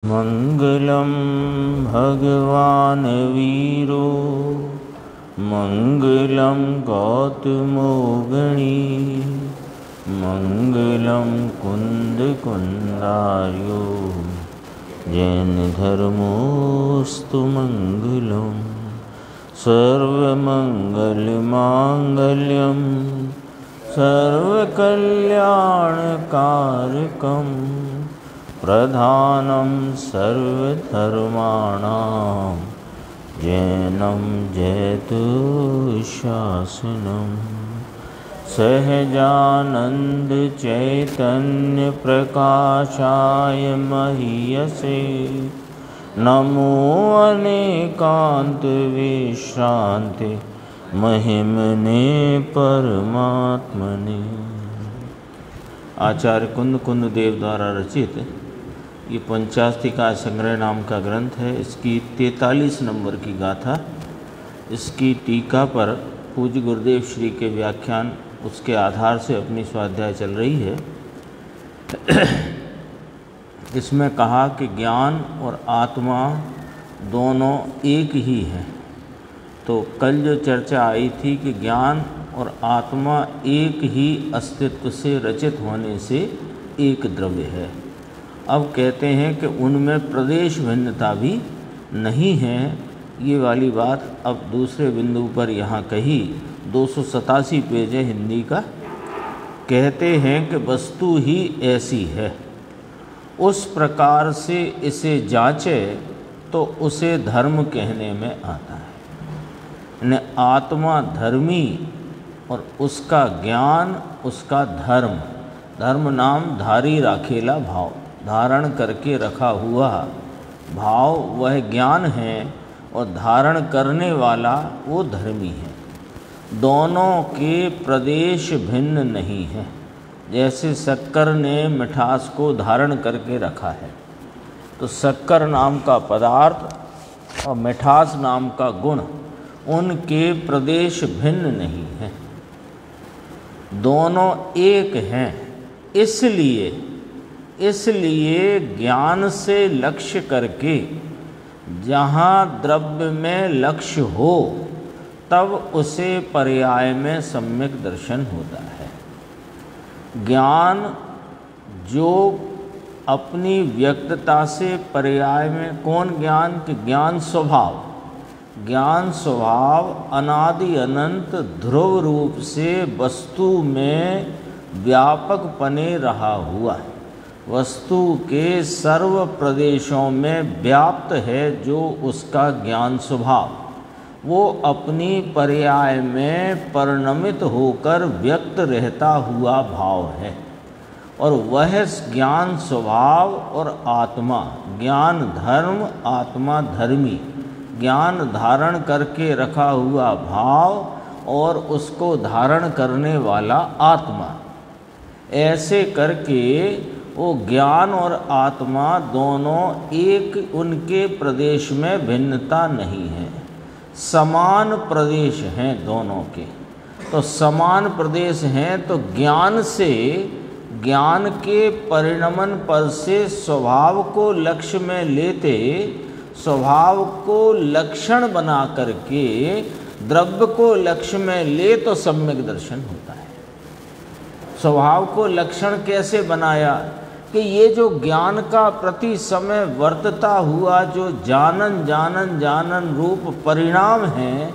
मंगलम भगवान वीरो मंगलम गौतमो गणी मंगलम कुंद कुंदार्यो जैन धर्मोस्तु मंगलम सर्वमंगलमांगल्यम सर्वकल्याणकारकम प्रधानं सर्वधर्माणां जैनं जयतु शासनं सहजानंद चैतन्य प्रकाशाय महीयसे नमो अनेकांत विश्रांति महिमने परमात्मने। आचार्य कुंद कुंद देव द्वारा रचित ये पंचास्तिका संग्रह नाम का ग्रंथ है। इसकी 43 नंबर की गाथा, इसकी टीका पर पूज्य गुरुदेव श्री के व्याख्यान उसके आधार से अपनी स्वाध्याय चल रही है। इसमें कहा कि ज्ञान और आत्मा दोनों एक ही हैं। तो कल जो चर्चा आई थी कि ज्ञान और आत्मा एक ही अस्तित्व से रचित होने से एक द्रव्य है। अब कहते हैं कि उनमें प्रदेश भिन्नता भी नहीं है। ये वाली बात अब दूसरे बिंदु पर यहाँ कही, 287 पेज है हिंदी का। कहते हैं कि वस्तु ही ऐसी है, उस प्रकार से इसे जांचे तो उसे धर्म कहने में आता है। यानी आत्मा धर्मी और उसका ज्ञान उसका धर्म। धर्म नाम धारी राखेला भाव, धारण करके रखा हुआ भाव वह ज्ञान है और धारण करने वाला वो धर्मी है। दोनों के प्रदेश भिन्न नहीं है। जैसे शक्कर ने मिठास को धारण करके रखा है, तो शक्कर नाम का पदार्थ और मिठास नाम का गुण, उनके प्रदेश भिन्न नहीं हैं, दोनों एक हैं। इसलिए ज्ञान से लक्ष्य करके जहाँ द्रव्य में लक्ष्य हो तब उसे पर्याय में सम्यक दर्शन होता है। ज्ञान जो अपनी व्यक्तता से पर्याय में, कौन ज्ञान कि ज्ञान स्वभाव अनादि अनंत ध्रुव रूप से वस्तु में व्यापक पने रहा हुआ है। वस्तु के सर्व प्रदेशों में व्याप्त है जो उसका ज्ञान स्वभाव, वो अपनी पर्याय में परिणमित होकर व्यक्त रहता हुआ भाव है। और वह ज्ञान स्वभाव और आत्मा, ज्ञान धर्म आत्मा धर्मी, ज्ञान धारण करके रखा हुआ भाव और उसको धारण करने वाला आत्मा, ऐसे करके वो ज्ञान और आत्मा दोनों एक, उनके प्रदेश में भिन्नता नहीं है, समान प्रदेश हैं दोनों के। तो समान प्रदेश हैं तो ज्ञान से, ज्ञान के परिणमन पर से स्वभाव को लक्ष्य में लेते, स्वभाव को लक्षण बना करके द्रव्य को लक्ष्य में ले तो सम्यक दर्शन होता है। स्वभाव को लक्षण कैसे बनाया कि ये जो ज्ञान का प्रति समय वर्तता हुआ जो जानन रूप परिणाम है,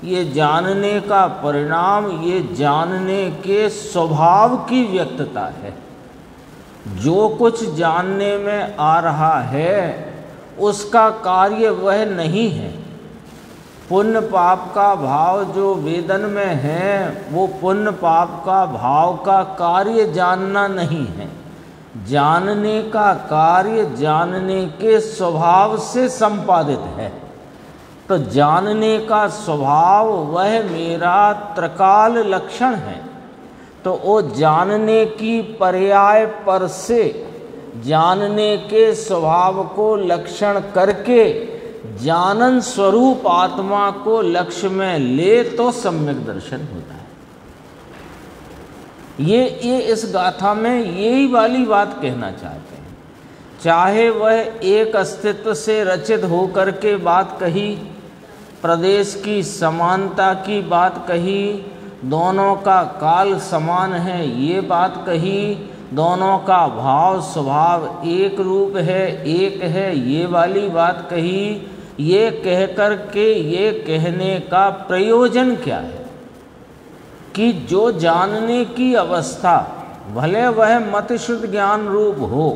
ये जानने का परिणाम, ये जानने के स्वभाव की व्यक्तता है। जो कुछ जानने में आ रहा है उसका कार्य वह नहीं है। पुण्य पाप का भाव जो वेदन में है, वो पुण्य पाप का भाव का कार्य जानना नहीं है। जानने का कार्य जानने के स्वभाव से संपादित है। तो जानने का स्वभाव वह मेरा त्रिकाल लक्षण है। तो वो जानने की पर्याय पर से जानने के स्वभाव को लक्षण करके जानन स्वरूप आत्मा को लक्ष्य में ले तो सम्यक दर्शन होता है। ये इस गाथा में यही वाली बात कहना चाहते हैं चाहे वह एक अस्तित्व से रचित होकर के बात कही, प्रदेश की समानता की बात कही, दोनों का काल समान है ये बात कही, दोनों का भाव स्वभाव एक रूप है, एक है ये वाली बात कही। ये कह कर के ये कहने का प्रयोजन क्या है कि जो जानने की अवस्था भले वह मतश्रुत ज्ञान रूप हो,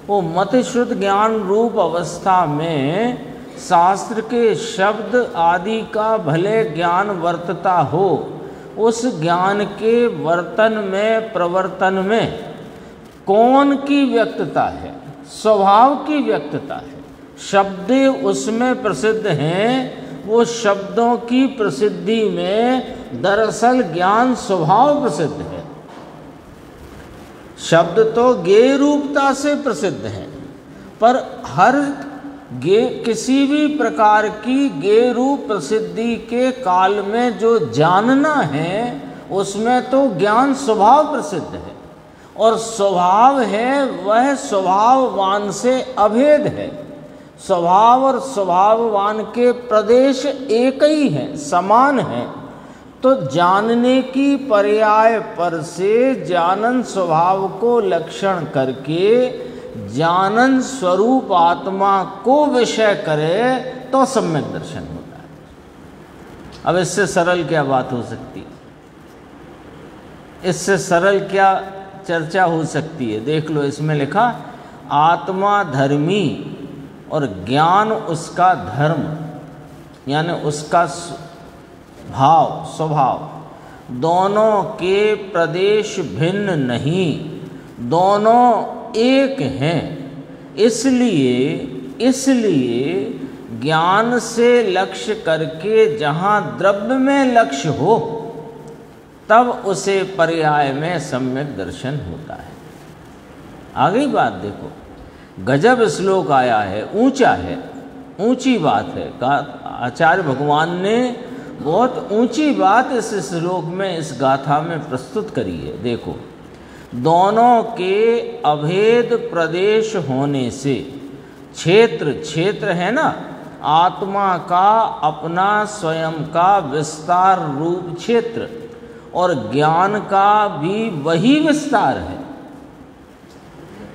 वो मतश्रुत ज्ञान रूप अवस्था में शास्त्र के शब्द आदि का भले ज्ञान वर्तता हो, उस ज्ञान के वर्तन में प्रवर्तन में कौन की व्यक्तता है? स्वभाव की व्यक्तता है। शब्द उसमें प्रसिद्ध हैं, वो शब्दों की प्रसिद्धि में दरअसल ज्ञान स्वभाव प्रसिद्ध है। शब्द तो गेय रूपता से प्रसिद्ध है, पर हर किसी भी प्रकार की गेय रूप प्रसिद्धि के काल में जो जानना है उसमें तो ज्ञान स्वभाव प्रसिद्ध है, और स्वभाव है वह स्वभाववान से अभेद है। स्वभाव और स्वभाववान के प्रदेश एक ही हैं, समान हैं। तो जानने की पर्याय पर से जानन स्वभाव को लक्षण करके जानन स्वरूप आत्मा को विषय करे तो सम्यक दर्शन होता है। अब इससे सरल क्या बात हो सकती है? इससे सरल क्या चर्चा हो सकती है? देख लो, इसमें लिखा आत्मा धर्मी और ज्ञान उसका धर्म, यानी उसका भाव स्वभाव, दोनों के प्रदेश भिन्न नहीं, दोनों एक हैं। इसलिए ज्ञान से लक्ष्य करके जहाँ द्रव्य में लक्ष्य हो तब उसे पर्याय में सम्यक दर्शन होता है। आगे बात देखो, गजब श्लोक आया है, ऊंचा है, ऊंची बात है। आचार्य भगवान ने बहुत ऊंची बात इस श्लोक में, इस गाथा में प्रस्तुत करी है। देखो, दोनों के अभेद प्रदेश होने से क्षेत्र है ना, आत्मा का अपना स्वयं का विस्तार रूप क्षेत्र, और ज्ञान का भी वही विस्तार है।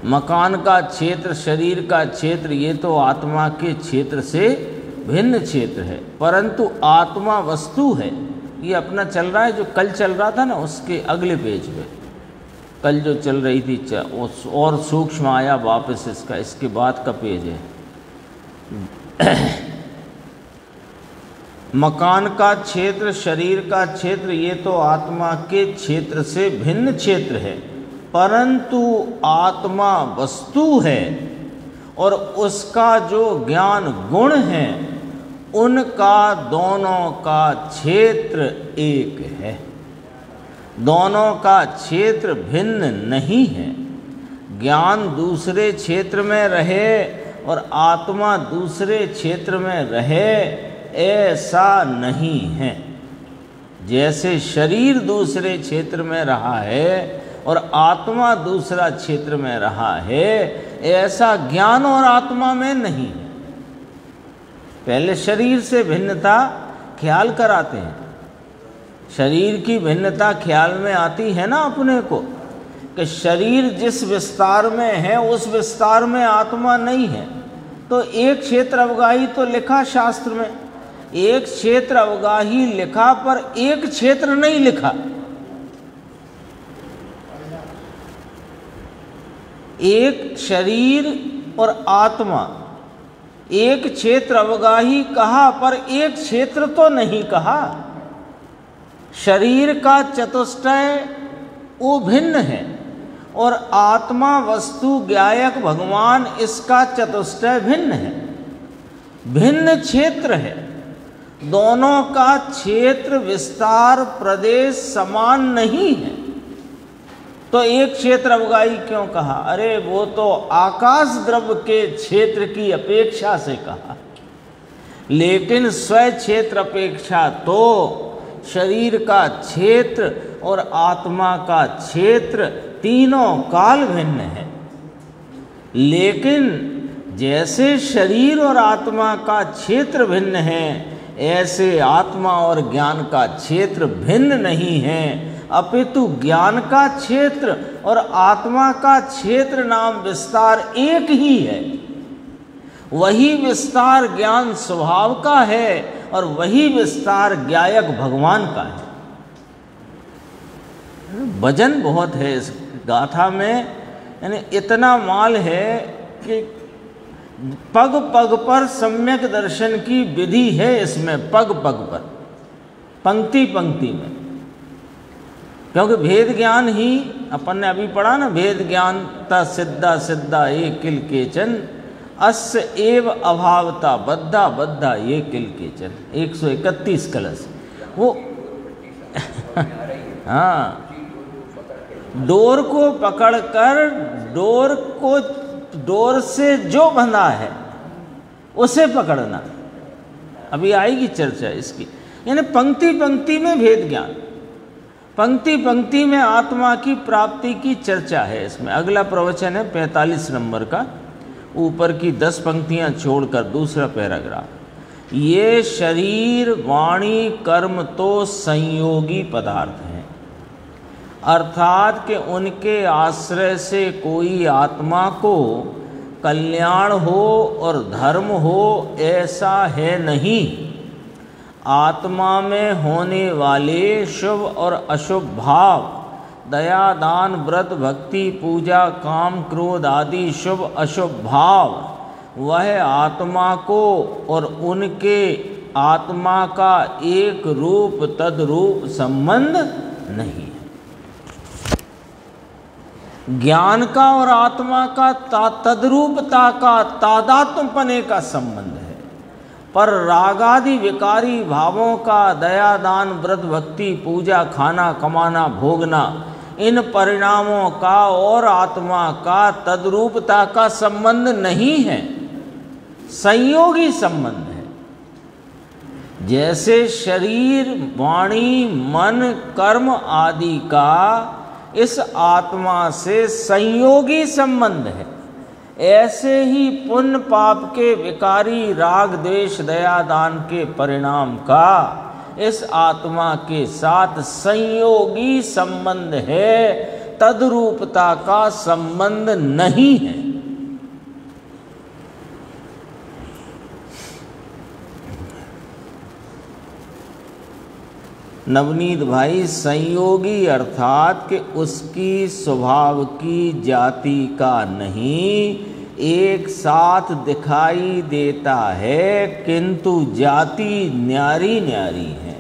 मकान का क्षेत्र, शरीर का क्षेत्र, ये तो आत्मा के क्षेत्र से भिन्न क्षेत्र है, परंतु आत्मा वस्तु है। ये अपना चल रहा है, जो कल चल रहा था ना, उसके अगले पेज पे कल जो चल रही थी और सूक्ष्म आया वापस इसके बाद का पेज है। मकान का क्षेत्र, शरीर का क्षेत्र, ये तो आत्मा के क्षेत्र से भिन्न क्षेत्र है, परंतु आत्मा वस्तु है और उसका जो ज्ञान गुण है उनका दोनों का क्षेत्र एक है, दोनों का क्षेत्र भिन्न नहीं है। ज्ञान दूसरे क्षेत्र में रहे और आत्मा दूसरे क्षेत्र में रहे, ऐसा नहीं है। जैसे शरीर दूसरे क्षेत्र में रहा है और आत्मा दूसरा क्षेत्र में रहा है, ऐसा ज्ञान और आत्मा में नहीं है। पहले शरीर से भिन्नता ख्याल कराते हैं, शरीर की भिन्नता ख्याल में आती है ना अपने को, कि शरीर जिस विस्तार में है उस विस्तार में आत्मा नहीं है। तो एक क्षेत्र अवगाही तो लिखा शास्त्र में, एक क्षेत्र अवगाही लिखा, पर एक क्षेत्र नहीं लिखा। एक शरीर और आत्मा, एक क्षेत्र अवगाही कहा, पर एक क्षेत्र तो नहीं कहा। शरीर का चतुष्टय वो भिन्न है और आत्मा वस्तु ज्ञायक भगवान, इसका चतुष्टय भिन्न है, भिन्न क्षेत्र है। दोनों का क्षेत्र विस्तार प्रदेश समान नहीं है, तो एक क्षेत्र अवगाही क्यों कहा? अरे वो तो आकाश द्रव्य के क्षेत्र की अपेक्षा से कहा, लेकिन स्व क्षेत्र अपेक्षा तो शरीर का क्षेत्र और आत्मा का क्षेत्र तीनों काल भिन्न है। लेकिन जैसे शरीर और आत्मा का क्षेत्र भिन्न है, ऐसे आत्मा और ज्ञान का क्षेत्र भिन्न नहीं है, अपितु ज्ञान का क्षेत्र और आत्मा का क्षेत्र नाम विस्तार एक ही है। वही विस्तार ज्ञान स्वभाव का है और वही विस्तार ज्ञायक भगवान का है। वजन बहुत है इस गाथा में, यानी इतना माल है कि पग पग पर सम्यक दर्शन की विधि है इसमें, पग पग पर, पंक्ति पंक्ति में। क्योंकि भेद ज्ञान ही अपन ने अभी पढ़ा ना, भेद ज्ञान ता सिद्धा सिद्धा ये किल केचन, अस्य एव अभावता बद्धा बद्धा ये किल केचन, 131 कलश वो हाँ, डोर को पकड़कर डोर से जो बंधा है उसे पकड़ना, अभी आएगी चर्चा इसकी। यानी पंक्ति पंक्ति में भेद ज्ञान, पंक्ति पंक्ति में आत्मा की प्राप्ति की चर्चा है इसमें। अगला प्रवचन है 45 नंबर का, ऊपर की 10 पंक्तियां छोड़कर दूसरा पैराग्राफ। ये शरीर वाणी कर्म तो संयोगी पदार्थ हैं, अर्थात कि उनके आश्रय से कोई आत्मा को कल्याण हो और धर्म हो ऐसा है नहीं। आत्मा में होने वाले शुभ और अशुभ भाव, दया दान व्रत भक्ति पूजा काम क्रोध आदि शुभ अशुभ भाव, वह आत्मा को और उनके आत्मा का एक रूप तद्रूप संबंध नहीं है। ज्ञान का और आत्मा का तद्रूपता का तादात्म्यपने का संबंध है, पर रागादि विकारी भावों का दया दान व्रत भक्ति पूजा खाना कमाना भोगना, इन परिणामों का और आत्मा का तद्रूपता का संबंध नहीं है, संयोगी संबंध है। जैसे शरीर वाणी मन कर्म आदि का इस आत्मा से संयोगी संबंध है, ऐसे ही पुण्य पाप के विकारी राग द्वेष दया दान के परिणाम का इस आत्मा के साथ संयोगी संबंध है, तद्रूपता का संबंध नहीं है। नवनीत भाई, संयोगी अर्थात कि उसकी स्वभाव की जाति का नहीं, एक साथ दिखाई देता है किंतु जाति न्यारी न्यारी है,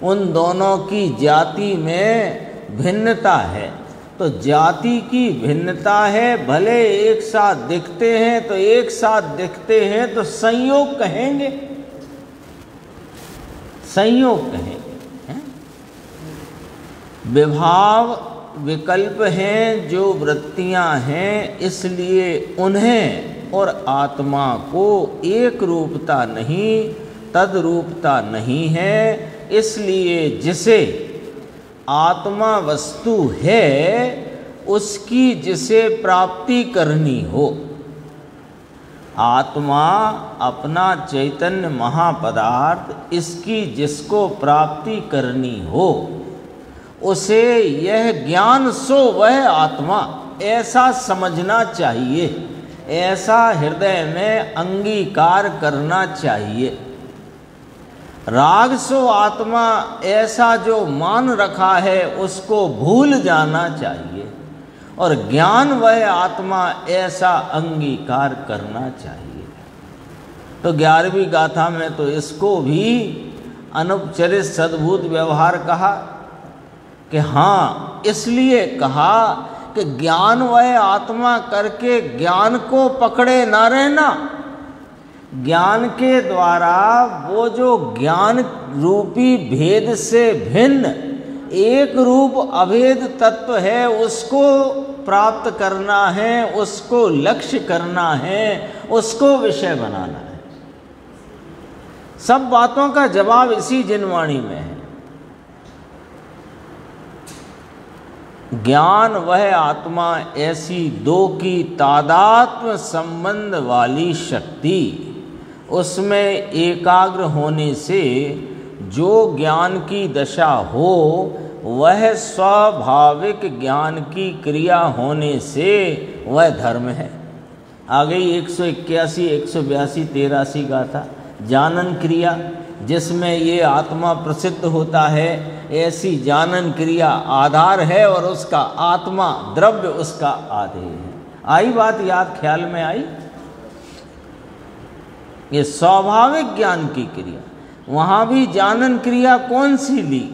उन दोनों की जाति में भिन्नता है। तो जाति की भिन्नता है, भले एक साथ दिखते हैं तो एक साथ दिखते हैं तो संयोग कहेंगे, संयोग कहेंगे। विभाव विकल्प हैं जो वृत्तियां हैं, इसलिए उन्हें और आत्मा को एक रूपता नहीं तद्रूपता नहीं है। इसलिए जिसे आत्मा वस्तु है उसकी जिसे प्राप्ति करनी हो, आत्मा अपना चैतन्य महापदार्थ इसकी जिसको प्राप्ति करनी हो उसे यह ज्ञान सो वह आत्मा ऐसा समझना चाहिए, ऐसा हृदय में अंगीकार करना चाहिए। राग सो आत्मा ऐसा जो मान रखा है उसको भूल जाना चाहिए, और ज्ञान वह आत्मा ऐसा अंगीकार करना चाहिए। तो 11वीं गाथा में तो इसको भी अनुपचरित सद्भूत व्यवहार कहा कि हाँ, इसलिए कहा कि ज्ञान वह आत्मा करके ज्ञान को पकड़े ना रहना। ज्ञान के द्वारा वो जो ज्ञान रूपी भेद से भिन्न एक रूप अभेद तत्व है उसको प्राप्त करना है, उसको लक्ष्य करना है, उसको विषय बनाना है। सब बातों का जवाब इसी जिनवाणी में है। ज्ञान वह आत्मा ऐसी दो की तादात्म्य संबंध वाली शक्ति, उसमें एकाग्र होने से जो ज्ञान की दशा हो वह स्वाभाविक ज्ञान की क्रिया होने से वह धर्म है। आ गई 181, 182, 83 गाथा। जानन क्रिया जिसमें ये आत्मा प्रसिद्ध होता है, ऐसी जानन क्रिया आधार है और उसका आत्मा द्रव्य उसका आधेय है। आई बात याद, ख्याल में आई? ये स्वाभाविक ज्ञान की क्रिया। वहाँ भी जानन क्रिया कौन सी ली?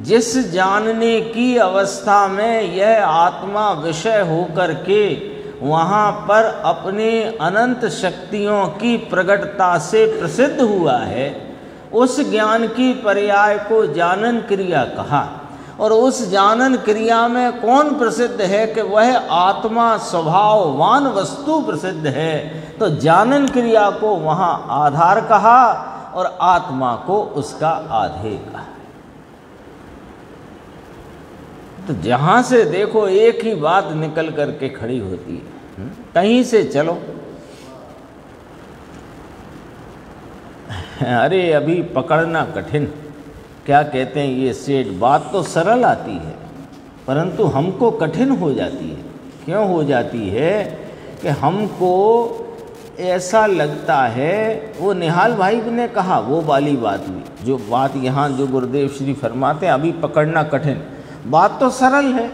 जिस जानने की अवस्था में यह आत्मा विषय होकर के वहाँ पर अपने अनंत शक्तियों की प्रकटता से प्रसिद्ध हुआ है, उस ज्ञान की पर्याय को जानन क्रिया कहा। और उस जानन क्रिया में कौन प्रसिद्ध है कि वह आत्मा स्वभाववान वस्तु प्रसिद्ध है, तो जानन क्रिया को वहाँ आधार कहा और आत्मा को उसका आधेय कहा। तो जहाँ से देखो एक ही बात निकल करके खड़ी होती है, कहीं से चलो। अरे अभी पकड़ना कठिन, क्या कहते हैं ये सेठ, बात तो सरल आती है परंतु हमको कठिन हो जाती है। क्यों हो जाती है? कि हमको ऐसा लगता है, वो निहाल भाई ने कहा वो वाली बात हुई, जो बात यहाँ जो गुरुदेव श्री फरमाते हैं अभी पकड़ना कठिन। बात तो सरल है।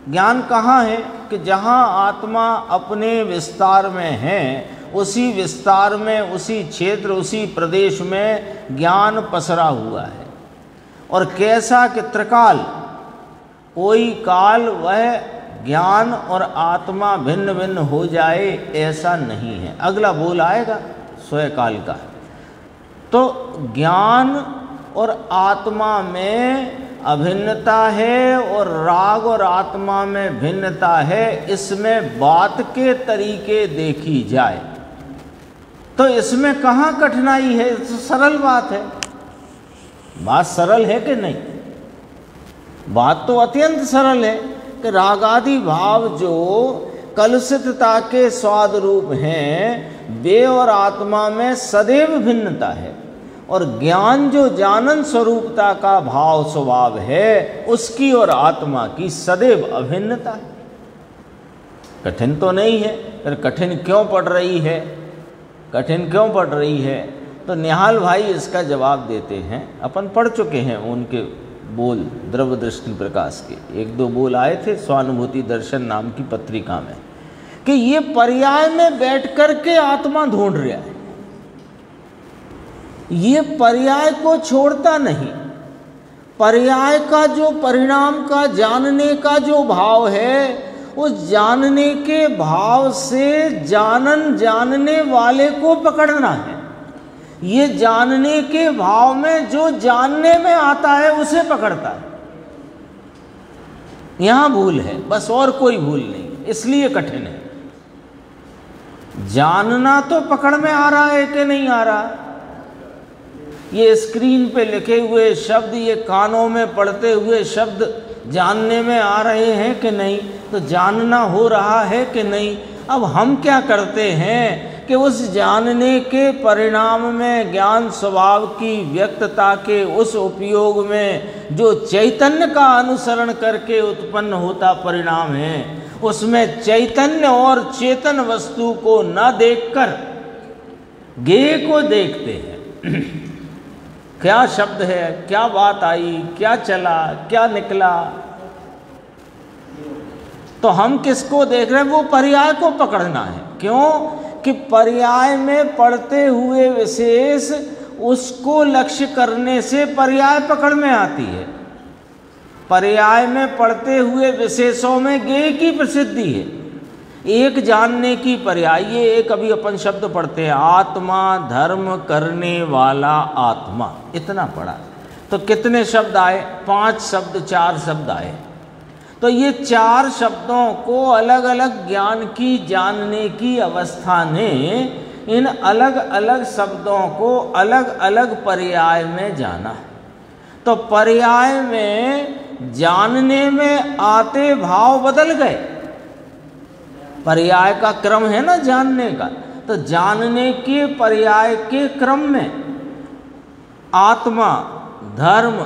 ज्ञान कहाँ है? कि जहाँ आत्मा अपने विस्तार में है, उसी विस्तार में, उसी क्षेत्र, उसी प्रदेश में ज्ञान पसरा हुआ है। और कैसा कि त्रिकाल, कोई काल वह ज्ञान और आत्मा भिन्न भिन्न हो जाए ऐसा नहीं है। अगला बोल आएगा स्वयकाल का। तो ज्ञान और आत्मा में अभिन्नता है और राग और आत्मा में भिन्नता है। इसमें बात के तरीके देखी जाए तो इसमें कहाँ कठिनाई है? तो सरल बात है। बात सरल है कि नहीं? बात तो अत्यंत सरल है कि रागादि भाव जो कलुषितता के स्वाद रूप हैं, वे और आत्मा में सदैव भिन्नता है। और ज्ञान जो जानन स्वरूपता का भाव स्वभाव है, उसकी और आत्मा की सदैव अभिन्नता है। कठिन तो नहीं है, फिर कठिन क्यों पड़ रही है? कठिन क्यों पड़ रही है? तो निहाल भाई इसका जवाब देते हैं। अपन पढ़ चुके हैं उनके बोल द्रव्य दृष्टि प्रकाश के, एक दो बोल आए थे स्वानुभूति दर्शन नाम की पत्रिका में, कि ये पर्याय में बैठ कर के आत्मा ढूंढ रहा है, ये पर्याय को छोड़ता नहीं। पर्याय का जो परिणाम का जानने का जो भाव है, उस जानने के भाव से जानन जानने वाले को पकड़ना है। ये जानने के भाव में जो जानने में आता है उसे पकड़ता है। यहां भूल है, बस और कोई भूल नहीं, इसलिए कठिन है। जानना तो पकड़ में आ रहा है कि नहीं आ रहा? ये स्क्रीन पे लिखे हुए शब्द, ये कानों में पढ़ते हुए शब्द जानने में आ रहे हैं कि नहीं? तो जानना हो रहा है कि नहीं? अब हम क्या करते हैं कि उस जानने के परिणाम में ज्ञान स्वभाव की व्यक्तता के उस उपयोग में जो चैतन्य का अनुसरण करके उत्पन्न होता परिणाम है, उसमें चैतन्य और चेतन वस्तु को न देखकर ज्ञेय को देखते हैं। क्या शब्द है, क्या बात आई, क्या चला, क्या निकला, तो हम किसको देख रहे हैं? वो पर्याय को पकड़ना है। क्यों? कि पर्याय में पढ़ते हुए विशेष उसको लक्ष्य करने से पर्याय पकड़ में आती है। पर्याय में पढ़ते हुए विशेषों में ज्ञेय की प्रसिद्धि है। एक जानने की पर्याय, ये एक अभी अपन शब्द पढ़ते हैं, आत्मा धर्म करने वाला आत्मा, इतना पढ़ा। तो कितने शब्द आए? 5 शब्द, 4 शब्द आए। तो ये 4 शब्दों को अलग अलग ज्ञान की जानने की अवस्था ने इन अलग अलग शब्दों को अलग अलग पर्याय में जाना। तो पर्याय में जानने में आते भाव बदल गए। पर्याय का क्रम है ना जानने का, तो जानने के पर्याय के क्रम में आत्मा, धर्म,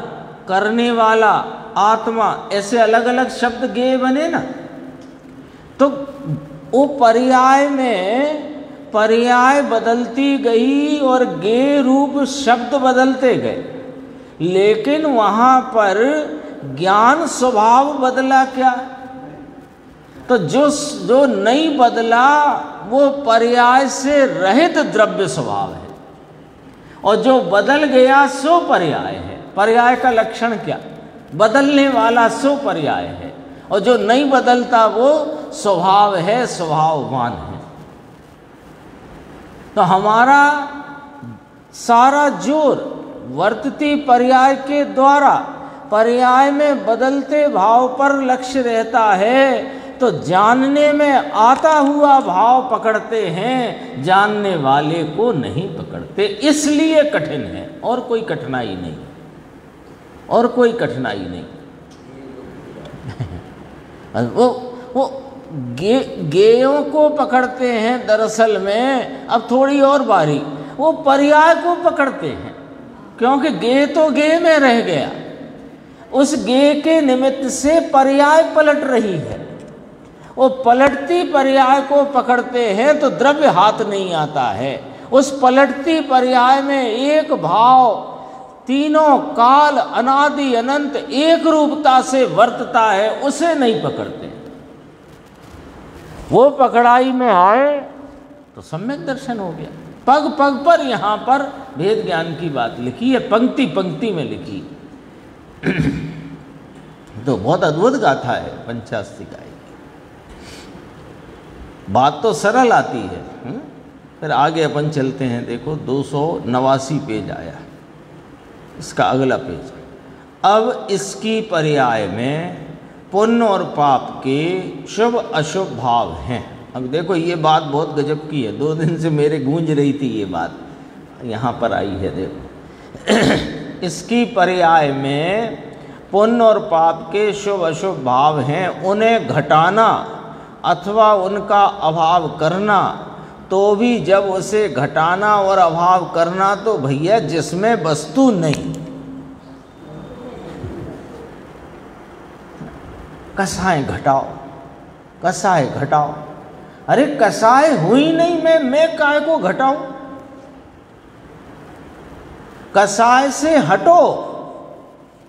करने वाला, आत्मा, ऐसे अलग अलग शब्द गेय बने ना। तो वो पर्याय में पर्याय बदलती गई और गेय रूप शब्द बदलते गए, लेकिन वहाँ पर ज्ञान स्वभाव बदला क्या? तो जो नहीं बदला वो पर्याय से रहित द्रव्य स्वभाव है, और जो बदल गया सो पर्याय है। पर्याय का लक्षण क्या? बदलने वाला सो पर्याय है, और जो नहीं बदलता वो स्वभाव है, स्वभाववान है। तो हमारा सारा जोर वर्तती पर्याय के द्वारा पर्याय में बदलते भाव पर लक्ष्य रहता है। तो जानने में आता हुआ भाव पकड़ते हैं, जानने वाले को नहीं पकड़ते, इसलिए कठिन है, और कोई कठिनाई नहीं, और कोई कठिनाई नहीं। वो गेयों को पकड़ते हैं दरअसल में, अब थोड़ी और बारी, वो पर्याय को पकड़ते हैं, क्योंकि गेय तो गेय में रह गया, उस गेय के निमित्त से पर्याय पलट रही है। वो पलटती पर्याय को पकड़ते हैं तो द्रव्य हाथ नहीं आता है। उस पलटती पर्याय में एक भाव तीनों काल अनादि अनंत एक रूपता से वर्तता है, उसे नहीं पकड़ते। वो पकड़ाई में आए तो सम्यक दर्शन हो गया। पग पग पर यहाँ पर भेद ज्ञान की बात लिखी है, पंक्ति पंक्ति में लिखी। तो बहुत अद्भुत गाथा है पंचास्तिकाई। बात तो सरल आती है। फिर आगे अपन चलते हैं, देखो 289 पेज आया, इसका अगला पेज। अब इसकी पर्याय में पुण्य और पाप के शुभ अशुभ भाव हैं। अब देखो ये बात बहुत गजब की है, 2 दिन से मेरे गूंज रही थी ये बात, यहाँ पर आई है। देखो इसकी पर्याय में पुण्य और पाप के शुभ अशुभ भाव हैं, उन्हें घटाना अथवा उनका अभाव करना। तो भी जब उसे घटाना और अभाव करना तो भैया जिसमें वस्तु नहीं। कसाय घटाओ, कसाय घटाओ। अरे कसाय हुई नहीं, मैं काय को घटाऊं? कसाय से हटो,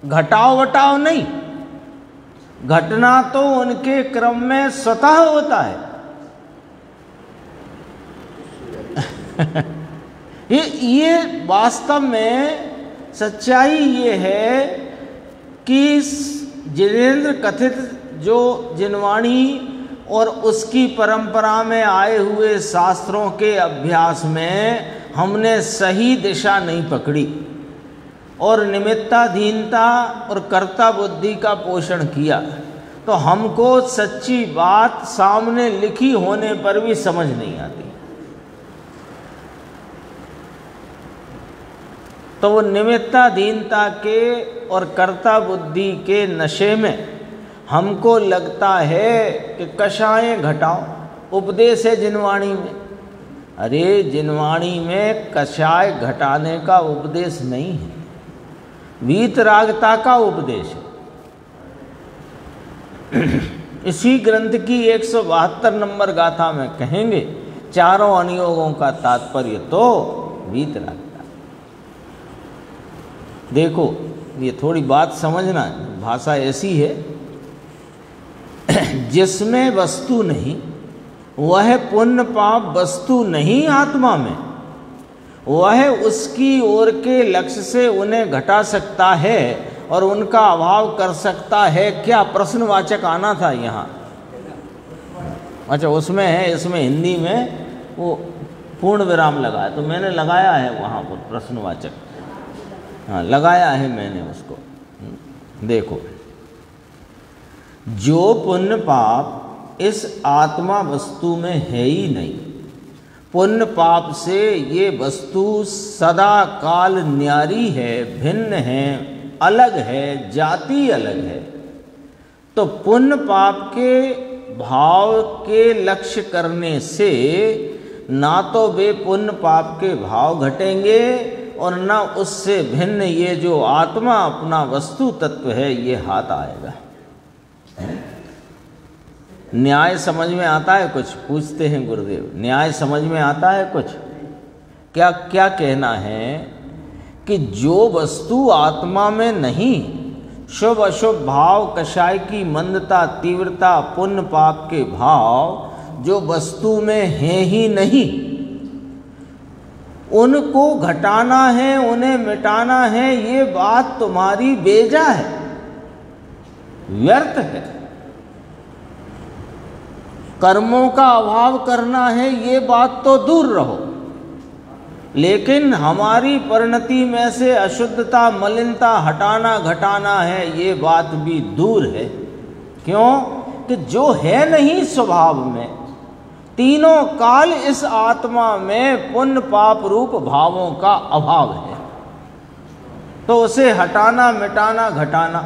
घटाओ वटाओ नहीं। घटना तो उनके क्रम में स्वतः होता है। ये वास्तव में सच्चाई ये है कि जिनेंद्र कथित जो जिनवाणी और उसकी परंपरा में आए हुए शास्त्रों के अभ्यास में हमने सही दिशा नहीं पकड़ी और निमित्ताधीनता और कर्ता बुद्धि का पोषण किया, तो हमको सच्ची बात सामने लिखी होने पर भी समझ नहीं आती। तो वो निमित्ताधीनता के और कर्ता बुद्धि के नशे में हमको लगता है कि कषाय घटाओ। उपदेश है जिनवाणी में। अरे जिनवाणी में कषाय घटाने का उपदेश नहीं है, वीतरागता का उपदेश है। इसी ग्रंथ की 172 नंबर गाथा में कहेंगे चारों अनुयोगों का तात्पर्य तो वीतरागता। देखो ये थोड़ी बात समझना, भाषा ऐसी है, जिसमें वस्तु नहीं वह पुण्य पाप वस्तु नहीं आत्मा में, वह उसकी ओर के लक्ष्य से उन्हें घटा सकता है और उनका अभाव कर सकता है। क्या प्रश्नवाचक आना था यहाँ? अच्छा उसमें है, इसमें हिंदी में वो पूर्ण विराम लगा है, तो मैंने लगाया है वहाँ पर प्रश्नवाचक, हाँ लगाया है मैंने उसको। देखो जो पुण्य पाप इस आत्मा वस्तु में है ही नहीं, पुण्य पाप से ये वस्तु सदा काल न्यारी है, भिन्न है, अलग है, जाति अलग है। तो पुण्य पाप के भाव के लक्ष्य करने से ना तो वे पुण्य पाप के भाव घटेंगे और ना उससे भिन्न ये जो आत्मा अपना वस्तु तत्व है ये हाथ आएगा। न्याय समझ में आता है कुछ? पूछते हैं गुरुदेव, न्याय समझ में आता है कुछ? क्या क्या कहना है कि जो वस्तु आत्मा में नहीं, शुभ अशुभ भाव, कषाय की मंदता, तीव्रता, पुण्य पाप के भाव जो वस्तु में है ही नहीं, उनको घटाना है, उन्हें मिटाना है, ये बात तुम्हारी बेजा है, व्यर्थ है। कर्मों का अभाव करना है, ये बात तो दूर रहो। लेकिन हमारी परिणति में से अशुद्धता, मलिनता हटाना घटाना है, ये बात भी दूर है। क्यों? कि जो है नहीं स्वभाव में, तीनों काल इस आत्मा में पुण्य पाप रूप भावों का अभाव है, तो उसे हटाना, मिटाना, घटाना,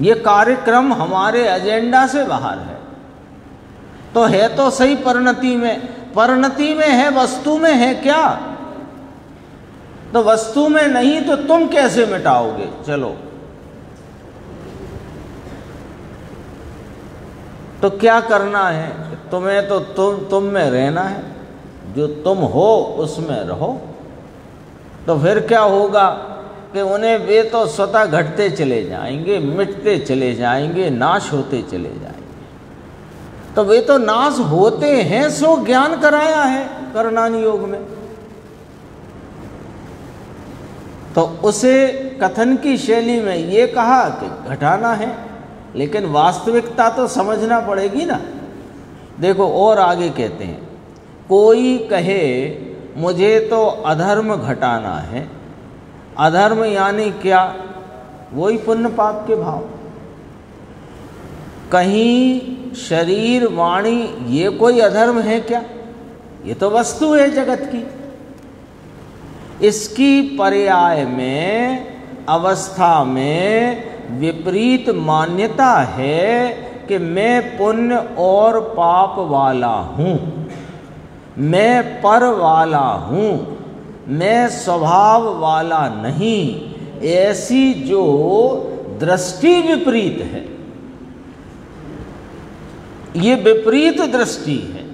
ये कार्यक्रम हमारे एजेंडा से बाहर है। तो है तो सही परिणति में, परिणति में है, वस्तु में है क्या? तो वस्तु में नहीं तो तुम कैसे मिटाओगे? चलो, तो क्या करना है? तुम्हें तो तुम में रहना है, जो तुम हो उसमें रहो। तो फिर क्या होगा कि उन्हें वे तो स्वतः घटते चले जाएंगे, मिटते चले जाएंगे, नाश होते चले जाएंगे। तो वे तो नाश होते हैं, सो ज्ञान कराया है करणानि योग में। तो उसे कथन की शैली में ये कहा कि घटाना है, लेकिन वास्तविकता तो समझना पड़ेगी ना। देखो और आगे कहते हैं, कोई कहे मुझे तो अधर्म घटाना है। अधर्म यानी क्या? वही पुण्य पाप के भाव। कहीं शरीर वाणी ये कोई अधर्म है क्या? ये तो वस्तु है जगत की। इसकी पर्याय में, अवस्था में विपरीत मान्यता है कि मैं पुण्य और पाप वाला हूँ, मैं पर वाला हूँ, मैं स्वभाव वाला नहीं। ऐसी जो दृष्टि विपरीत है, ये विपरीत दृष्टि है,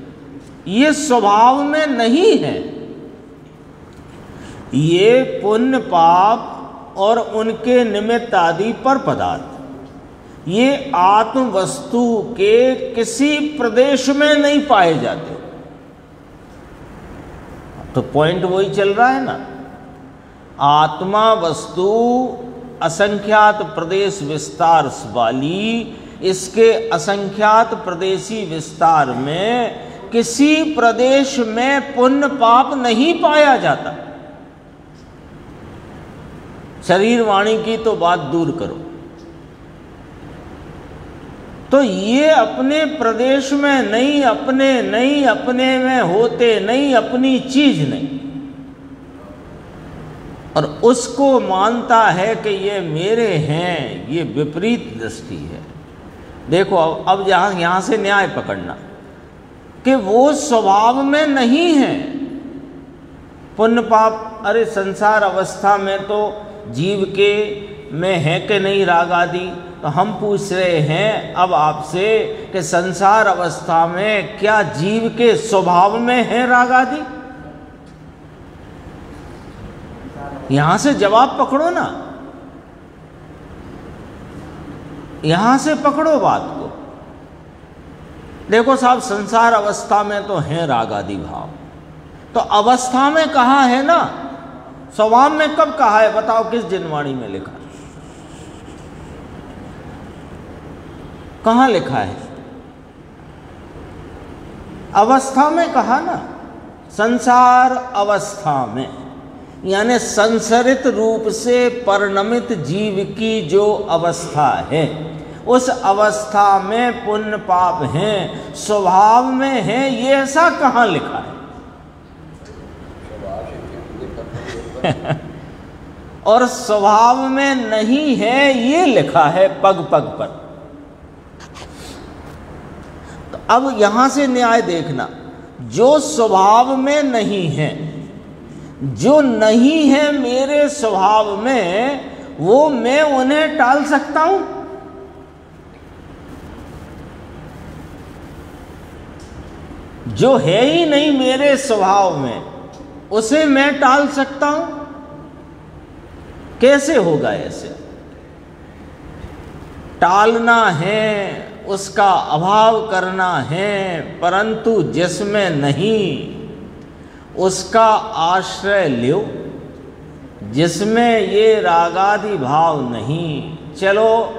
ये स्वभाव में नहीं है। ये पुण्य पाप और उनके निमित्त आदि पर पदार्थ, ये आत्म वस्तु के किसी प्रदेश में नहीं पाए जाते। तो पॉइंट वही चल रहा है ना, आत्मा वस्तु असंख्यात प्रदेश विस्तार वाली, इसके असंख्यात प्रदेशी विस्तार में किसी प्रदेश में पुण्य पाप नहीं पाया जाता। शरीर वाणी की तो बात दूर करो। तो ये अपने प्रदेश में नहीं, अपने में होते नहीं, अपनी चीज नहीं, और उसको मानता है कि ये मेरे हैं। ये विपरीत दृष्टि है। देखो अब यहाँ से न्याय पकड़ना कि वो स्वभाव में नहीं है पुण्य पाप। अरे संसार अवस्था में तो जीव के में है कि नहीं राग आदि? तो हम पूछ रहे हैं अब आपसे कि संसार अवस्था में क्या जीव के स्वभाव में है राग आदि? यहां से जवाब पकड़ो ना, यहां से पकड़ो बात को। देखो साहब, संसार अवस्था में तो है राग आदि भाव, तो अवस्था में कहा है ना, स्वभाव में कब कहा है? बताओ किस जिनवाणी में लिखा है? कहाँ लिखा है? अवस्था में कहा ना, संसार अवस्था में, यानी संसरित रूप से परिणमित जीव की जो अवस्था है, उस अवस्था में पुण्य पाप हैं, स्वभाव में है, ये ऐसा कहाँ लिखा है? और स्वभाव में नहीं है, ये लिखा है पग पग पर। तो अब यहां से न्याय देखना, जो स्वभाव में नहीं है, जो नहीं है मेरे स्वभाव में, वो मैं उन्हें टाल सकता हूं? जो है ही नहीं मेरे स्वभाव में, उसे मैं टाल सकता हूं? कैसे होगा ऐसे? टालना है, उसका अभाव करना है, परंतु जिसमें नहीं उसका आश्रय लो, जिसमें ये रागादि भाव नहीं। चलो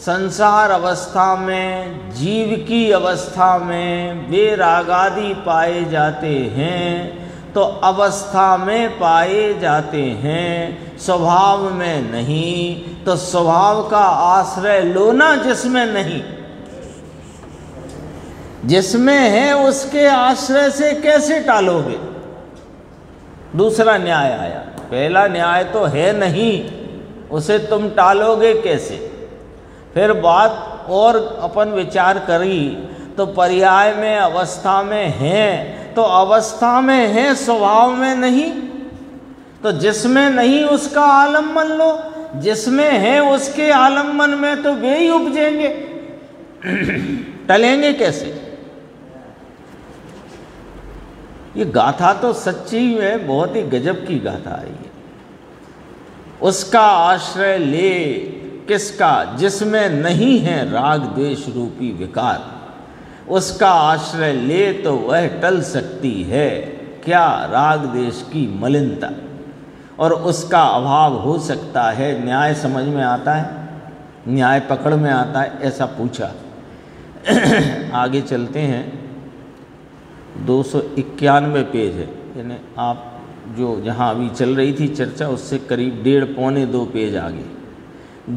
संसार अवस्था में, जीव की अवस्था में वे रागादि पाए जाते हैं, तो अवस्था में पाए जाते हैं, स्वभाव में नहीं। तो स्वभाव का आश्रय लो ना, जिसमें नहीं। जिसमें है उसके आश्रय से कैसे टालोगे? दूसरा न्याय आया। पहला न्याय तो है नहीं, उसे तुम टालोगे कैसे? फिर बात और अपन विचार करी तो पर्याय में अवस्था में है, तो अवस्था में है, स्वभाव में नहीं। तो जिसमें नहीं उसका आलम्बन लो, जिसमें है उसके आलम्बन में तो वे ही उपजेंगे। टलेंगे कैसे? ये गाथा तो सच्ची में बहुत ही गजब की गाथा है ये। उसका आश्रय ले, किसका? जिसमें नहीं है राग द्वेष रूपी विकार, उसका आश्रय ले तो वह टल सकती है क्या? राग द्वेष की मलिनता, और उसका अभाव हो सकता है। न्याय समझ में आता है, न्याय पकड़ में आता है, ऐसा पूछा। आगे चलते हैं, 291 पेज है, यानी आप जो जहाँ अभी चल रही थी चर्चा उससे करीब 1.5-2 पेज आगे।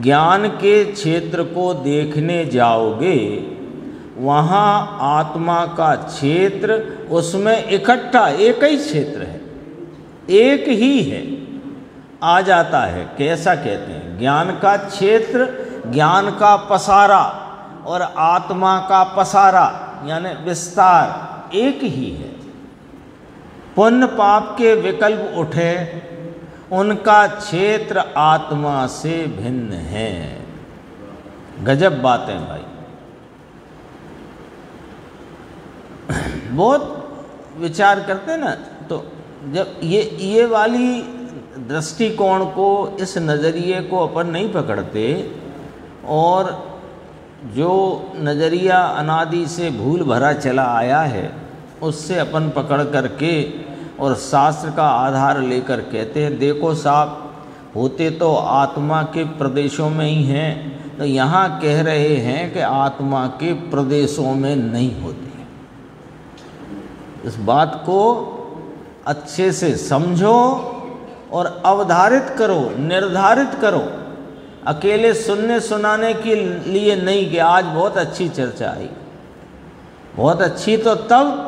ज्ञान के क्षेत्र को देखने जाओगे, वहाँ आत्मा का क्षेत्र, उसमें इकट्ठा एक ही क्षेत्र है, एक ही है, आ जाता है। कैसा कहते हैं? ज्ञान का क्षेत्र, ज्ञान का पसारा और आत्मा का पसारा यानी विस्तार एक ही है। पुण्य पाप के विकल्प उठे, उनका क्षेत्र आत्मा से भिन्न है। गजब बातें भाई। बहुत विचार करते ना, तो जब ये वाली दृष्टिकोण को, इस नज़रिए को अपन नहीं पकड़ते, और जो नज़रिया अनादि से भूल भरा चला आया है उससे अपन पकड़ करके और शास्त्र का आधार लेकर कहते हैं देखो साहब, होते तो आत्मा के प्रदेशों में ही हैं, तो यहाँ कह रहे हैं कि आत्मा के प्रदेशों में नहीं होते। इस बात को अच्छे से समझो और अवधारित करो, निर्धारित करो। अकेले सुनने सुनाने के लिए नहीं कि आज बहुत अच्छी चर्चा आई, बहुत अच्छी तो तब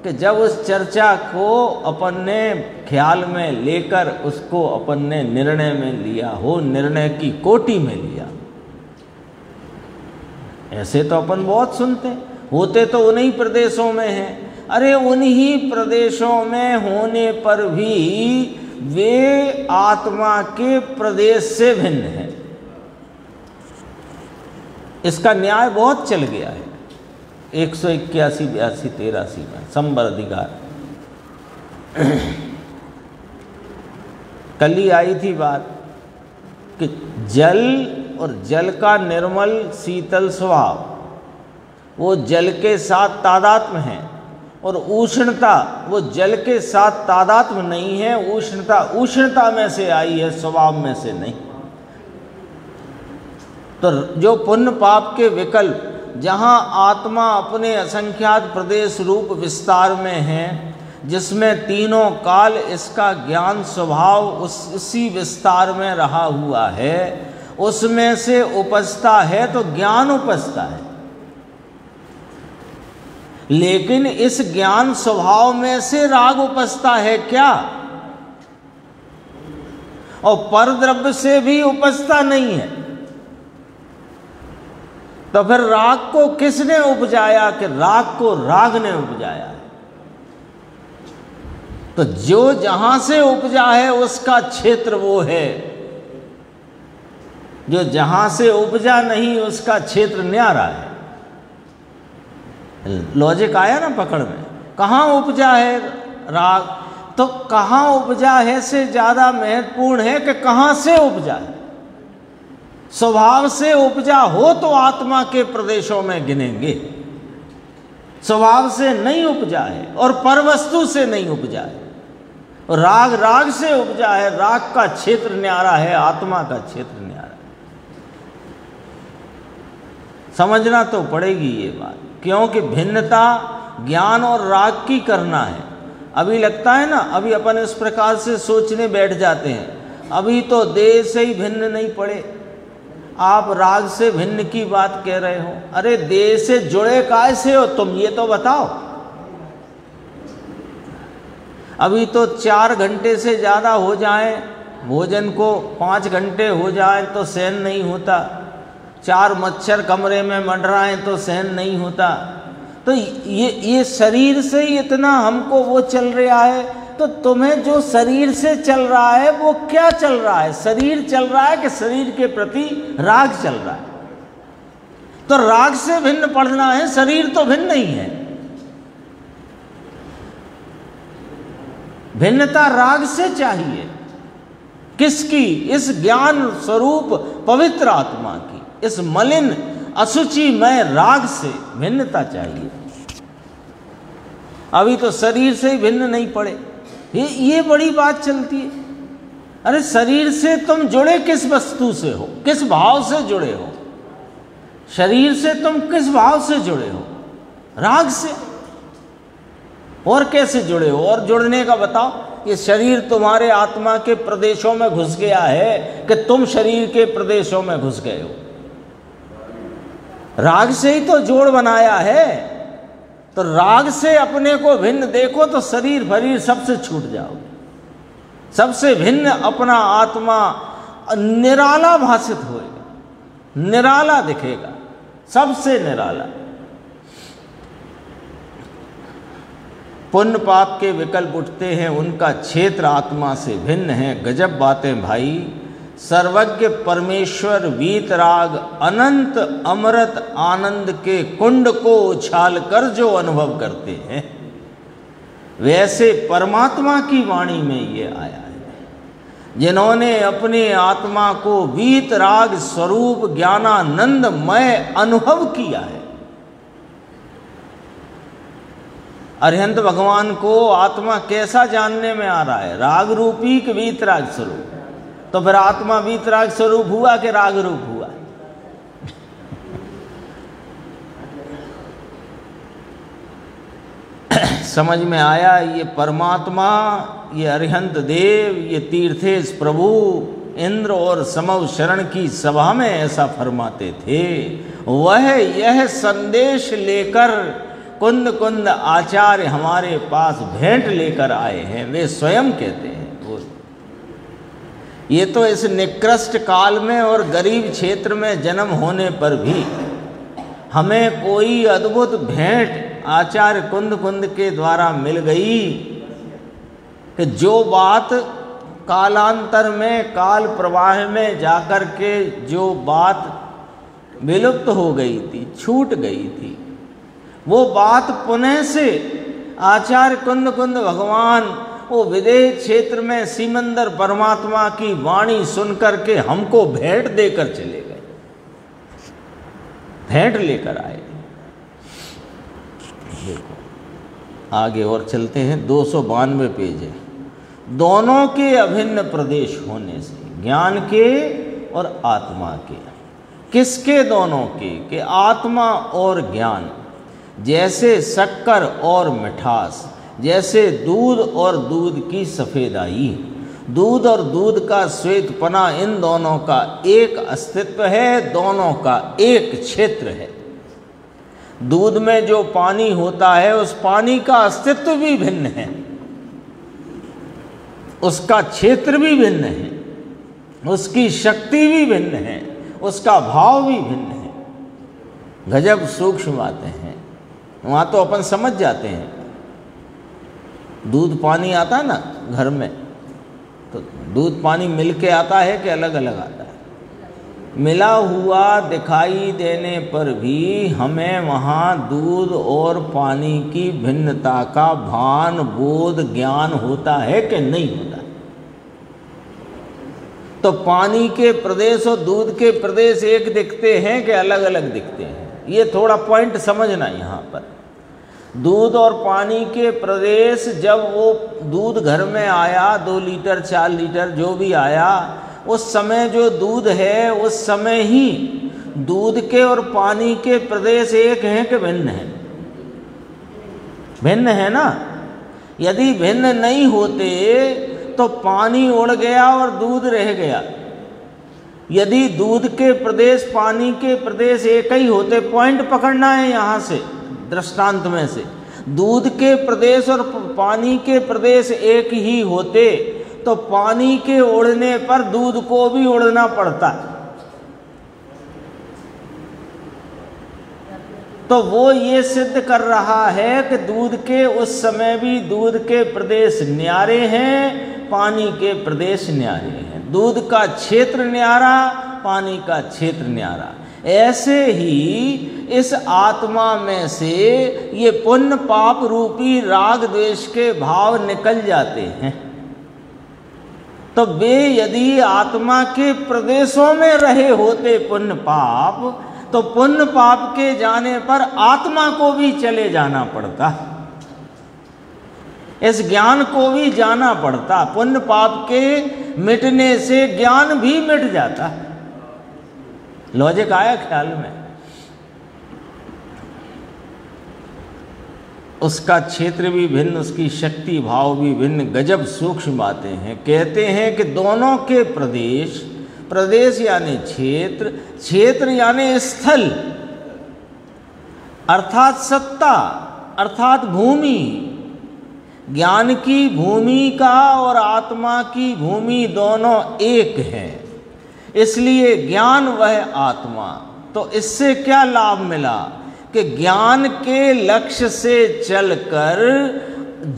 कि जब उस चर्चा को अपन ने ख्याल में लेकर उसको अपन ने निर्णय में लिया हो, निर्णय की कोटि में लिया। ऐसे तो अपन बहुत सुनते, होते तो उन्हीं प्रदेशों में हैं। अरे उन्हीं प्रदेशों में होने पर भी वे आत्मा के प्रदेश से भिन्न है। इसका न्याय बहुत चल गया है 181, 82, 83 में संबर अधिकार। कल ही आई थी बात कि जल और जल का निर्मल शीतल स्वभाव वो जल के साथ तादात्म्य है, और उष्णता वो जल के साथ तादात्म्य नहीं है। उष्णता उष्णता में से आई है, स्वभाव में से नहीं। तो जो पुण्य पाप के विकल्प, जहाँ आत्मा अपने असंख्यात प्रदेश रूप विस्तार में है, जिसमें तीनों काल इसका ज्ञान स्वभाव उसी विस्तार में रहा हुआ है, उसमें से उपजता है तो ज्ञान उपजता है। लेकिन इस ज्ञान स्वभाव में से राग उपजता है क्या? और परद्रव्य से भी उपजता नहीं है। तो फिर राग को किसने उपजाया कि राग को राग ने उपजाया है। तो जो जहां से उपजा है उसका क्षेत्र वो है, जो जहां से उपजा नहीं उसका क्षेत्र न्यारा है। लॉजिक आया ना पकड़ में। कहाँ उपजा है राग, तो कहाँ उपजा है से ज़्यादा महत्वपूर्ण है कि कहाँ से उपजा है। स्वभाव से उपजा हो तो आत्मा के प्रदेशों में गिनेंगे, स्वभाव से नहीं उपजा है और परवस्तु से नहीं उपजा है। और राग राग से उपजा है, राग का क्षेत्र न्यारा है, आत्मा का क्षेत्र न्यारा है। समझना तो पड़ेगी ये बात, क्योंकि भिन्नता ज्ञान और राग की करना है। अभी लगता है ना, अभी अपन इस प्रकार से सोचने बैठ जाते हैं, अभी तो देह से ही भिन्न नहीं पड़े, आप राग से भिन्न की बात कह रहे हो। अरे देह से जुड़े कैसे हो तुम, ये तो बताओ। अभी तो 4 घंटे से ज़्यादा हो जाए भोजन को, 5 घंटे हो जाए तो सहन नहीं होता, 4 मच्छर कमरे में मंडराएं तो सहन नहीं होता। तो ये शरीर से ही इतना हमको वो चल रहा है, तो तुम्हें जो शरीर से चल रहा है वो क्या चल रहा है? शरीर चल रहा है कि शरीर के प्रति राग चल रहा है? तो राग से भिन्न पढ़ना है, शरीर तो भिन्न नहीं है। भिन्नता राग से चाहिए। किसकी? इस ज्ञान स्वरूप पवित्र आत्मा की, इस मलिन असुचि में राग से भिन्नता चाहिए। अभी तो शरीर से ही भिन्न नहीं पड़े, ये बड़ी बात चलती है। अरे शरीर से तुम जुड़े किस वस्तु से हो, किस भाव से जुड़े हो? शरीर से तुम किस भाव से जुड़े हो? राग से। और कैसे जुड़े हो? और जुड़ने का बताओ। ये शरीर तुम्हारे आत्मा के प्रदेशों में घुस गया है कि तुम शरीर के प्रदेशों में घुस गए हो? राग से ही तो जोड़ बनाया है। तो राग से अपने को भिन्न देखो तो शरीर भरीर सबसे छूट जाओगे, सबसे भिन्न अपना आत्मा निराला भासित होएगा, निराला दिखेगा, सबसे निराला। पुण्य पाप के विकल्प उठते हैं, उनका क्षेत्र आत्मा से भिन्न है। गजब बातें भाई। सर्वज्ञ परमेश्वर वीतराग अनंत अमृत आनंद के कुंड को उछाल कर जो अनुभव करते हैं, वैसे परमात्मा की वाणी में ये आया है, जिन्होंने अपने आत्मा को वीतराग स्वरूप ज्ञानानंदमय अनुभव किया है। अरिहंत भगवान को आत्मा कैसा जानने में आ रहा है? राग रूपी कि वीतराग स्वरूप? तो फिर आत्मा वीतराग स्वरूप हुआ कि राग रूप हुआ? समझ में आया? ये परमात्मा, ये अरिहंत देव, ये तीर्थेश प्रभु इंद्र और समव शरण की सभा में ऐसा फरमाते थे। वह यह संदेश लेकर कुंद कुंद आचार्य हमारे पास भेंट लेकर आए हैं। वे स्वयं कहते हैं, ये तो इस निकृष्ट काल में और गरीब क्षेत्र में जन्म होने पर भी हमें कोई अद्भुत भेंट आचार्य कुंद कुंद के द्वारा मिल गई कि जो बात कालांतर में, काल प्रवाह में जाकर के जो बात विलुप्त हो गई थी, छूट गई थी, वो बात पुनः से आचार्य कुंद कुंद भगवान वो विदेह क्षेत्र में सीमंदर परमात्मा की वाणी सुनकर के हमको भेंट देकर चले गए, भेंट लेकर आए। देखो आगे और चलते हैं, 292 पेज है। दोनों के अभिन्न प्रदेश होने से, ज्ञान के और आत्मा के। किसके? दोनों के, कि आत्मा और ज्ञान। जैसे शक्कर और मिठास, जैसे दूध और दूध की सफ़ेदाई, दूध और दूध का श्वेतपना, इन दोनों का एक अस्तित्व है, दोनों का एक क्षेत्र है। दूध में जो पानी होता है उस पानी का अस्तित्व भी भिन्न है, उसका क्षेत्र भी भिन्न है। उसकी शक्ति भी भिन्न है, उसका भाव भी भिन्न है। गजब सूक्ष्म बातें हैं। वहाँ तो अपन समझ जाते हैं। दूध पानी आता है ना घर में, तो दूध पानी मिल के आता है कि अलग अलग आता है? मिला हुआ दिखाई देने पर भी हमें वहाँ दूध और पानी की भिन्नता का भान, बोध, ज्ञान होता है कि नहीं होता? तो पानी के प्रदेश और दूध के प्रदेश एक दिखते हैं कि अलग अलग दिखते हैं? ये थोड़ा पॉइंट समझना यहाँ पर। दूध और पानी के प्रदेश, जब वो दूध घर में आया 2 लीटर 4 लीटर जो भी आया, उस समय जो दूध है उस समय ही दूध के और पानी के प्रदेश एक हैं कि भिन्न हैं? भिन्न है ना। यदि भिन्न नहीं होते तो पानी उड़ गया और दूध रह गया। यदि दूध के प्रदेश पानी के प्रदेश एक ही होते, पॉइंट पकड़ना है यहाँ से दृष्टांत में से, दूध के प्रदेश और पानी के प्रदेश एक ही होते तो पानी के उड़ने पर दूध को भी उड़ना पड़ता। तो वो ये सिद्ध कर रहा है कि दूध के उस समय भी दूध के प्रदेश न्यारे हैं, पानी के प्रदेश न्यारे हैं। दूध का क्षेत्र न्यारा, पानी का क्षेत्र न्यारा। ऐसे ही इस आत्मा में से ये पुण्य पाप रूपी राग द्वेष के भाव निकल जाते हैं। तो वे यदि आत्मा के प्रदेशों में रहे होते पुण्य पाप, तो पुण्य पाप के जाने पर आत्मा को भी चले जाना पड़ता, इस ज्ञान को भी जाना पड़ता। पुण्य पाप के मिटने से ज्ञान भी मिट जाता। लॉजिक आया ख्याल में? उसका क्षेत्र भी भिन्न, उसकी शक्ति भाव भी भिन्न। गजब सूक्ष्म बातें हैं। कहते हैं कि दोनों के प्रदेश, प्रदेश यानी क्षेत्र, क्षेत्र यानी स्थल अर्थात सत्ता अर्थात भूमि। ज्ञान की भूमि का और आत्मा की भूमि दोनों एक हैं, इसलिए ज्ञान वह आत्मा। तो इससे क्या लाभ मिला कि ज्ञान के लक्ष्य से चलकर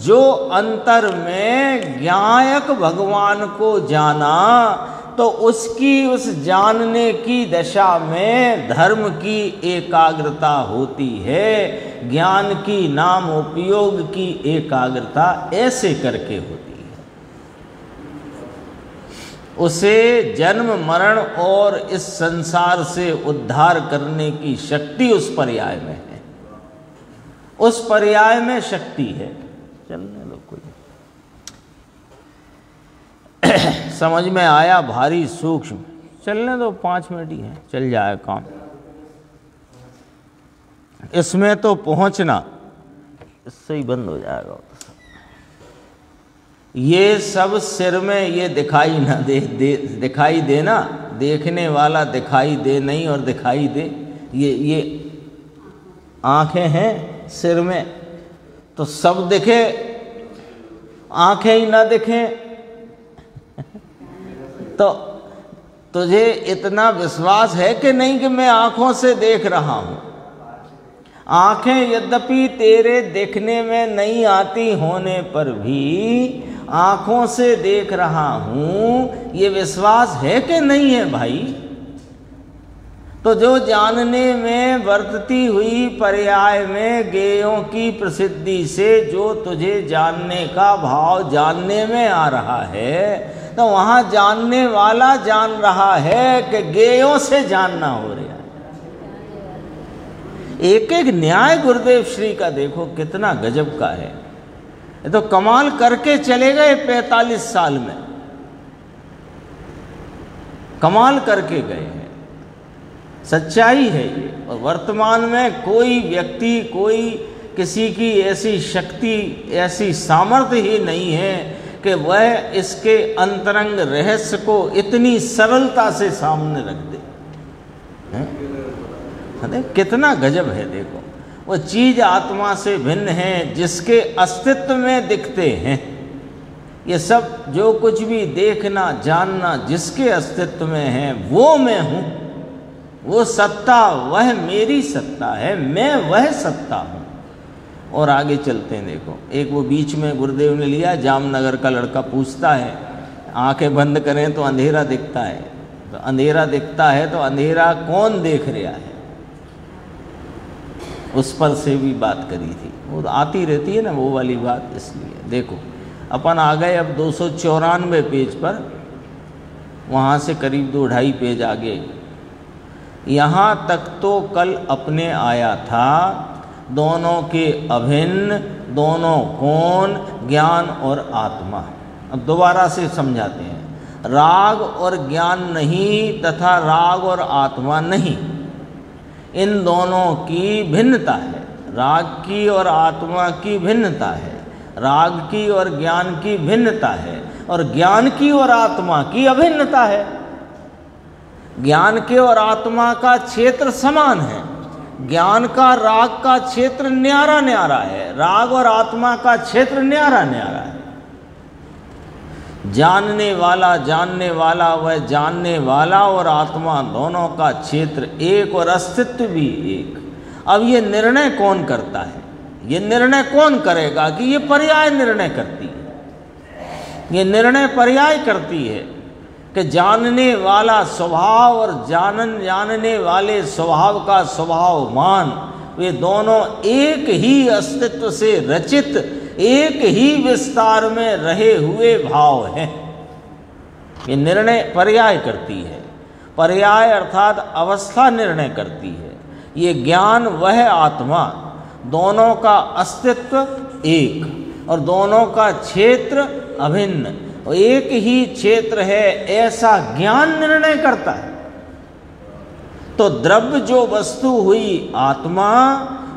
जो अंतर में ज्ञायक भगवान को जाना, तो उसकी उस जानने की दशा में धर्म की एकाग्रता होती है, ज्ञान की नाम उपयोग की एकाग्रता ऐसे करके होती है। उसे जन्म मरण और इस संसार से उद्धार करने की शक्ति उस पर्याय में है, उस पर्याय में शक्ति है। चलने लो, कोई समझ में आया? भारी सूक्ष्म। चलने दो, 5 मिनट ही है, चल जाए काम। इसमें तो पहुंचना, इससे ही बंद हो जाएगा। ये सब सिर में ये दिखाई ना दिखाई देना, देखने वाला दिखाई दे नहीं और दिखाई दे। ये आंखें हैं सिर में, तो सब दिखे, आंखें ही ना दिखें तो तुझे इतना विश्वास है कि नहीं कि मैं आंखों से देख रहा हूं? आंखें यद्यपि तेरे देखने में नहीं आती होने पर भी आंखों से देख रहा हूं, ये विश्वास है कि नहीं है भाई? तो जो जानने में वर्तती हुई पर्याय में गेयों की प्रसिद्धि से जो तुझे जानने का भाव जानने में आ रहा है, तो वहां जानने वाला जान रहा है कि गेयों से जानना हो रहा है। एक एक न्याय गुरुदेव श्री का देखो कितना गजब का है। ये तो कमाल करके चले गए 45 साल में, कमाल करके गए हैं। सच्चाई है ये। और वर्तमान में कोई व्यक्ति, कोई किसी की ऐसी शक्ति, ऐसी सामर्थ्य ही नहीं है कि वह इसके अंतरंग रहस्य को इतनी सरलता से सामने रख दे। कितना गजब है। देखो, वो चीज आत्मा से भिन्न है जिसके अस्तित्व में दिखते हैं, ये सब जो कुछ भी देखना जानना जिसके अस्तित्व में है वो मैं हूँ, वो सत्ता वह मेरी सत्ता है, मैं वह सत्ता हूँ। और आगे चलते हैं, देखो एक वो बीच में गुरुदेव ने लिया, जामनगर का लड़का पूछता है आंखें बंद करें तो अंधेरा दिखता है, तो अंधेरा दिखता है तो अंधेरा कौन देख रहा है, उस पर से भी बात करी थी, वो तो आती रहती है ना वो वाली बात। इसलिए देखो अपन आ गए अब 294 पेज पर, वहाँ से करीब 2-2.5 पेज आगे। यहाँ तक तो कल अपने आया था, दोनों के अभिन्न, दोनों कौन, ज्ञान और आत्मा। अब दोबारा से समझाते हैं, राग और ज्ञान नहीं तथा राग और आत्मा नहीं, इन दोनों की भिन्नता है। राग की और आत्मा की भिन्नता है, राग की और ज्ञान की भिन्नता है, और ज्ञान की और आत्मा की अभिन्नता है। ज्ञान के और आत्मा का क्षेत्र समान है, ज्ञान का राग का क्षेत्र न्यारा न्यारा है, राग और आत्मा का क्षेत्र न्यारा न्यारा है। जानने वाला वह जानने वाला और आत्मा दोनों का क्षेत्र एक और अस्तित्व भी एक। अब ये निर्णय कौन करता है, ये निर्णय कौन करेगा कि ये पर्याय निर्णय करती है। ये निर्णय पर्याय करती है कि जानने वाला स्वभाव और जानने वाले स्वभाव का स्वभावमान, वे दोनों एक ही अस्तित्व से रचित, एक ही विस्तार में रहे हुए भाव हैं। ये निर्णय पर्याय करती है, पर्याय अर्थात अवस्था निर्णय करती है। ये ज्ञान वह आत्मा, दोनों का अस्तित्व एक और दोनों का क्षेत्र अभिन्न, एक ही क्षेत्र है ऐसा ज्ञान निर्णय करता है। तो द्रव्य जो वस्तु हुई आत्मा,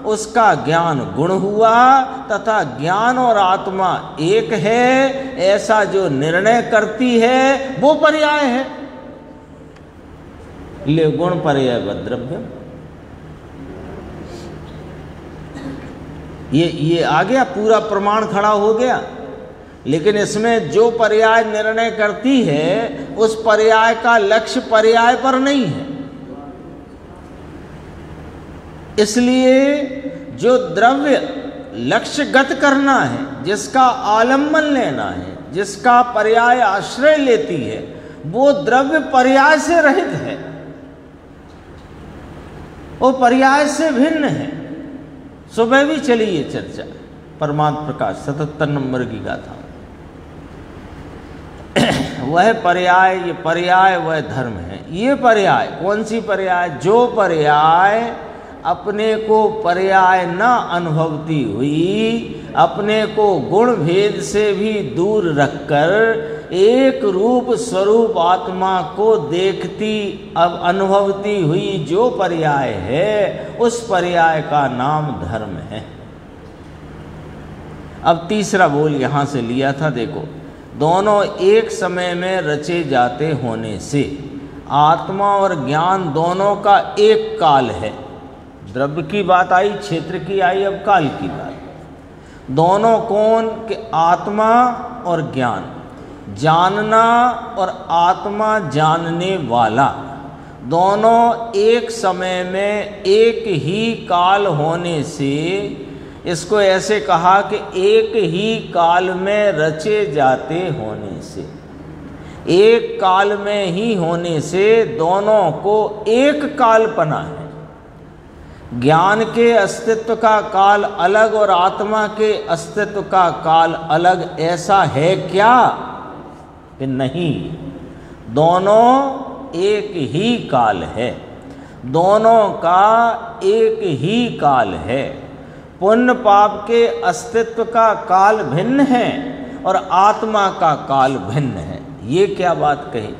उसका ज्ञान गुण हुआ, तथा ज्ञान और आत्मा एक है ऐसा जो निर्णय करती है वो पर्याय है। ले गुण पर्याय व द्रव्य, ये आ गया, पूरा प्रमाण खड़ा हो गया। लेकिन इसमें जो पर्याय निर्णय करती है उस पर्याय का लक्ष्य पर्याय पर नहीं है। इसलिए जो द्रव्य लक्ष्यगत करना है, जिसका आलम्बन लेना है, जिसका पर्याय आश्रय लेती है, वो द्रव्य पर्याय से रहित है, वो पर्याय से भिन्न है। सुबह भी चली ये चर्चा, परमात्म प्रकाश 77 नंबर की गाथा। वह पर्याय, ये पर्याय वह धर्म है। ये पर्याय कौन सी पर्याय? जो पर्याय अपने को पर्याय न अनुभवती हुई, अपने को गुण भेद से भी दूर रखकर एक रूप स्वरूप आत्मा को देखती, अब अनुभवती हुई जो पर्याय है, उस पर्याय का नाम धर्म है। अब तीसरा बोल यहां से लिया था, देखो, दोनों एक समय में रचे जाते होने से आत्मा और ज्ञान दोनों का एक काल है। द्रव्य की बात आई, क्षेत्र की आई, अब काल की बात। दोनों कौन के? आत्मा और ज्ञान, जानना और आत्मा जानने वाला, दोनों एक समय में एक ही काल होने से इसको ऐसे कहा कि एक ही काल में रचे जाते होने से, एक काल में ही होने से दोनों को एक कालपना है। ज्ञान के अस्तित्व का काल अलग और आत्मा के अस्तित्व का काल अलग, ऐसा है क्या? कि नहीं, दोनों एक ही काल है, दोनों का एक ही काल है। पुण्य पाप के अस्तित्व का काल भिन्न है और आत्मा का काल भिन्न है। ये क्या बात कही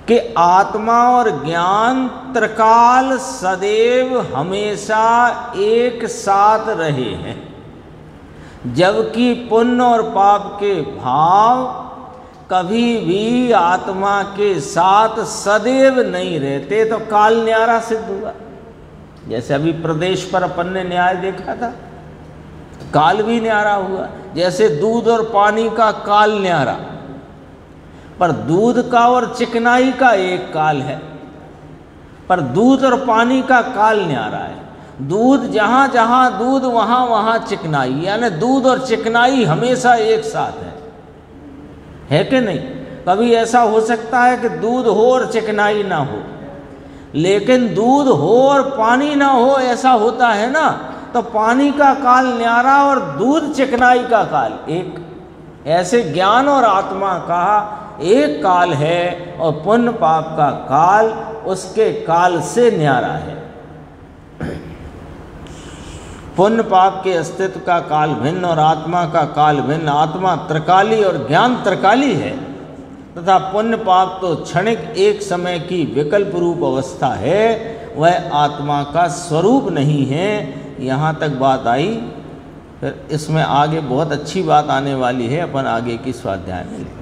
कि आत्मा और ज्ञान त्रिकाल सदैव हमेशा एक साथ रहे हैं, जबकि पुण्य और पाप के भाव कभी भी आत्मा के साथ सदैव नहीं रहते। तो काल न्यारा सिद्ध हुआ। जैसे अभी प्रदेश पर अपन ने न्याय देखा था, काल भी न्यारा हुआ। जैसे दूध और पानी का काल न्यारा, पर दूध का और चिकनाई का एक काल है, पर दूध और पानी का काल न्यारा है। दूध जहाँ जहाँ दूध वहाँ वहाँ चिकनाई, यानी दूध और चिकनाई हमेशा एक साथ है कि नहीं? कभी ऐसा हो सकता है कि दूध हो और चिकनाई ना हो, लेकिन दूध हो और पानी ना हो, ऐसा होता है ना। तो पानी का काल न्यारा और दूध चिकनाई का काल एक, ऐसे ज्ञान और आत्मा का एक काल है और पुण्य पाप का काल उसके काल से न्यारा है। पुण्य पाप के अस्तित्व का काल भिन्न और आत्मा का काल भिन्न। आत्मा त्रिकाली और ज्ञान त्रिकाली है, तथा पुण्य पाप तो क्षणिक एक समय की विकल्प रूप अवस्था है, वह आत्मा का स्वरूप नहीं है। यहाँ तक बात आई, फिर इसमें आगे बहुत अच्छी बात आने वाली है, अपन आगे की स्वाध्याय में लेंगे।